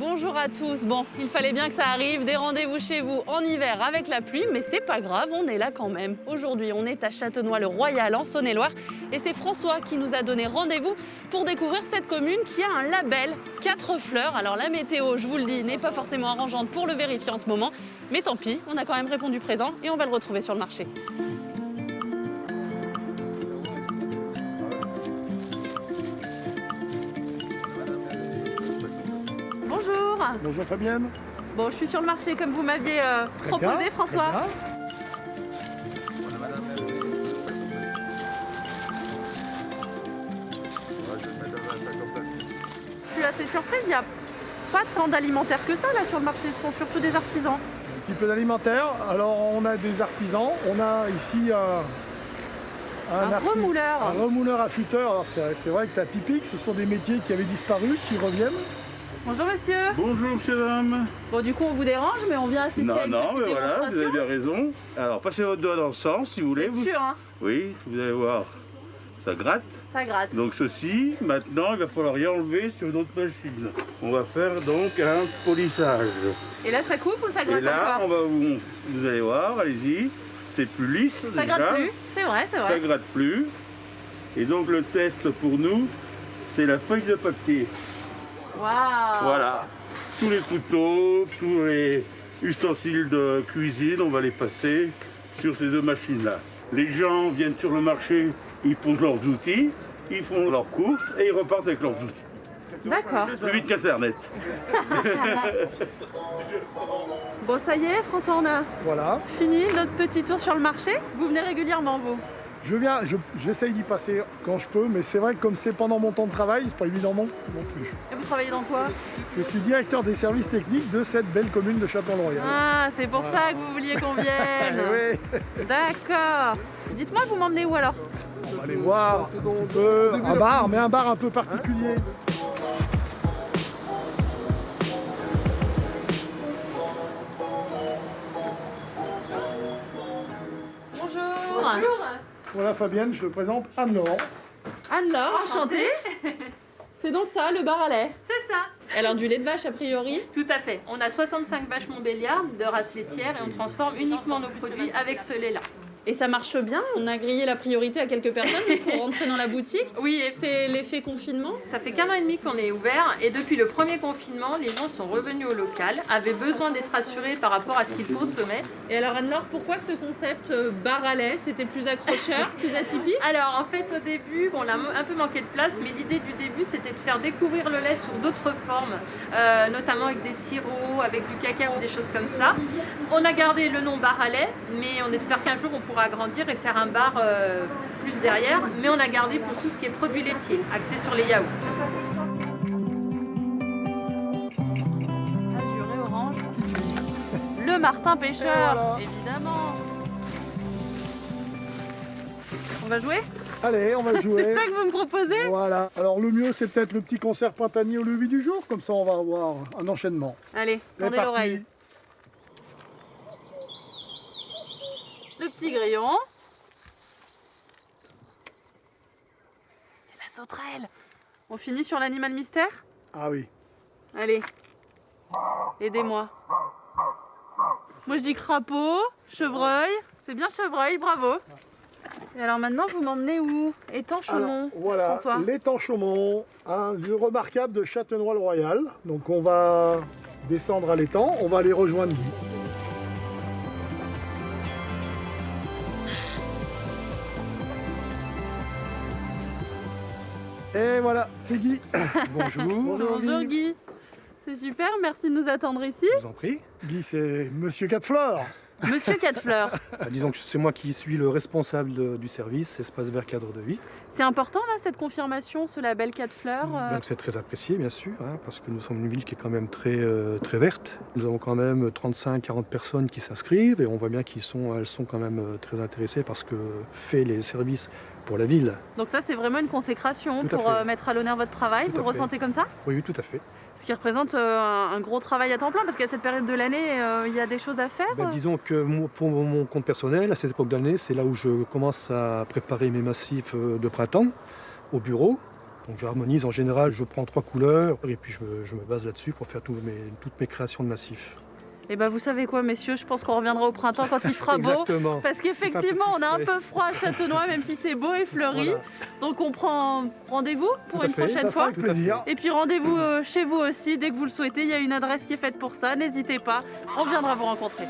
Bonjour à tous. Bon, il fallait bien que ça arrive, des rendez-vous chez vous en hiver avec la pluie, mais c'est pas grave, on est là quand même. Aujourd'hui, on est à Châtenois-le-Royal en Saône-et-Loire et c'est François qui nous a donné rendez-vous pour découvrir cette commune qui a un label 4 fleurs. Alors la météo, je vous le dis, n'est pas forcément arrangeante pour le vérifier en ce moment, mais tant pis, on a quand même répondu présent et on va le retrouver sur le marché. Bonjour. Bonjour Fabienne. Bon, je suis sur le marché comme vous m'aviez proposé, Bien, François. très bien. Je suis assez surprise, il n'y a pas tant d'alimentaires que ça là sur le marché, ce sont surtout des artisans. Un petit peu d'alimentaire. Alors on a des artisans. On a ici Un remouleur. un remouleur affûteur. Alors c'est vrai que c'est atypique. Ce sont des métiers qui avaient disparu, qui reviennent. Bonjour monsieur. Bonjour monsieur, dame. Bon du coup on vous dérange mais on vient assister à une Non, petite mais voilà, vous avez démonstration. bien raison. Alors passez votre doigt dans le sens si vous voulez. C'est sûr hein, Oui, vous allez voir. Ça gratte. ça gratte. Donc ceci, maintenant, il va falloir y enlever sur notre machine. On va faire donc un polissage. Et là ça coupe ou ça Et gratte là, encore? on va vous allez voir, allez-y. C'est plus lisse Ça déjà. gratte plus, c'est vrai, c'est Ça vrai. gratte plus. Et donc le test pour nous, c'est la feuille de papier. Waouh. Voilà. Tous les couteaux, tous les ustensiles de cuisine, on va les passer sur ces deux machines-là. Les gens viennent sur le marché, ils posent leurs outils, ils font leurs courses et ils repartent avec leurs outils. D'accord. Plus vite qu'Internet. Bon ça y est François, on a Voilà. fini notre petit tour sur le marché. Vous venez régulièrement vous? J'essaye d'y passer quand je peux, mais c'est vrai que comme c'est pendant mon temps de travail, c'est pas évident non plus. Et vous travaillez dans quoi? Je suis directeur des services techniques de cette belle commune de Châtenois-le-Royal. Ah c'est pour ça que vous vouliez qu'on vienne. Oui. D'accord. Dites-moi, vous m'emmenez où alors? On va aller voir un petit peu un bar, mais un bar un peu particulier. Bonjour. Voilà Fabienne, je te présente Anne-Laure. Anne-Laure, enchantée. C'est donc ça, le bar à lait. C'est ça, Alors du lait de vache a priori. tout à fait. On a 65 vaches Montbéliard de race laitière et on transforme uniquement nos produits avec ce lait-là. Et ça marche bien. On a grillé la priorité à quelques personnes pour rentrer dans la boutique. Oui, et C'est l'effet confinement. ça fait qu'1 an et demi qu'on est ouvert et depuis le premier confinement, les gens sont revenus au local, avaient besoin d'être rassurés par rapport à ce qu'ils consommaient. Et alors Anne-Laure, pourquoi ce concept bar à lait? C'était plus accrocheur, plus atypique? Alors en fait au début, bon, on a un peu manqué de place, mais l'idée du début c'était de faire découvrir le lait sous d'autres formes, notamment avec des sirops, avec du cacao, des choses comme ça. On a gardé le nom bar à lait, mais on espère qu'un jour on pourra agrandir et faire un bar plus derrière, mais on a gardé pour tout ce qui est produits laitiers, axé sur les yaourts. Azur et orange. Le Martin pêcheur, Et voilà. évidemment. On va jouer? Allez, on va jouer. C'est ça que vous me proposez? Voilà. Alors le mieux, c'est peut-être le petit concert printanier au lever du jour. Comme ça, on va avoir un enchaînement. Allez, C'est tendez parti. l'oreille. Le petit grillon. Et la sauterelle. On finit sur l'animal mystère? Ah oui. Allez, aidez-moi. Moi je dis crapaud, chevreuil. C'est bien chevreuil, bravo. Et alors maintenant vous m'emmenez où? Étang Alors, Chaumont. voilà, François. l'étang Chaumont, un lieu remarquable de Châtenois-le-Royal. Donc on va descendre à l'étang, on va aller rejoindre Guy. Et voilà, c'est Guy. Bonjour, Bonjour Guy. C'est super, merci de nous attendre ici. je vous en prie. Guy, c'est Monsieur Quatefleur. Monsieur Quatefleur, Disons que c'est moi qui suis le responsable du service Espace Vert Cadre de Vie. c'est important là cette confirmation, ce label 4 fleurs. Donc c'est très apprécié bien sûr, parce que nous sommes une ville qui est quand même très verte. Nous avons quand même 35-40 personnes qui s'inscrivent et on voit bien elles sont quand même très intéressées par ce que fait les services pour la ville. Donc ça c'est vraiment une consécration Tout à pour fait. mettre à l'honneur votre travail, Tout vous le à fait. ressentez comme ça? Oui, oui, tout à fait. Ce qui représente un gros travail à temps plein parce qu'à cette période de l'année il y a des choses à faire. Disons que pour mon compte personnel, à cette époque d'année, c'est là où je commence à préparer mes massifs de printemps au bureau. Donc j'harmonise, en général je prends 3 couleurs et puis je me base là-dessus pour faire toutes mes créations de massifs. Et ben vous savez quoi messieurs, je pense qu'on reviendra au printemps quand il fera beau. Exactement. Parce qu'effectivement on a un peu froid à Châtenois même si c'est beau et fleuri. Voilà. Donc on prend rendez-vous pour Tout à une fait. prochaine Ça sera fois. avec plaisir. Et puis rendez-vous chez vous aussi dès que vous le souhaitez, il y a une adresse qui est faite pour ça, n'hésitez pas, on viendra vous rencontrer.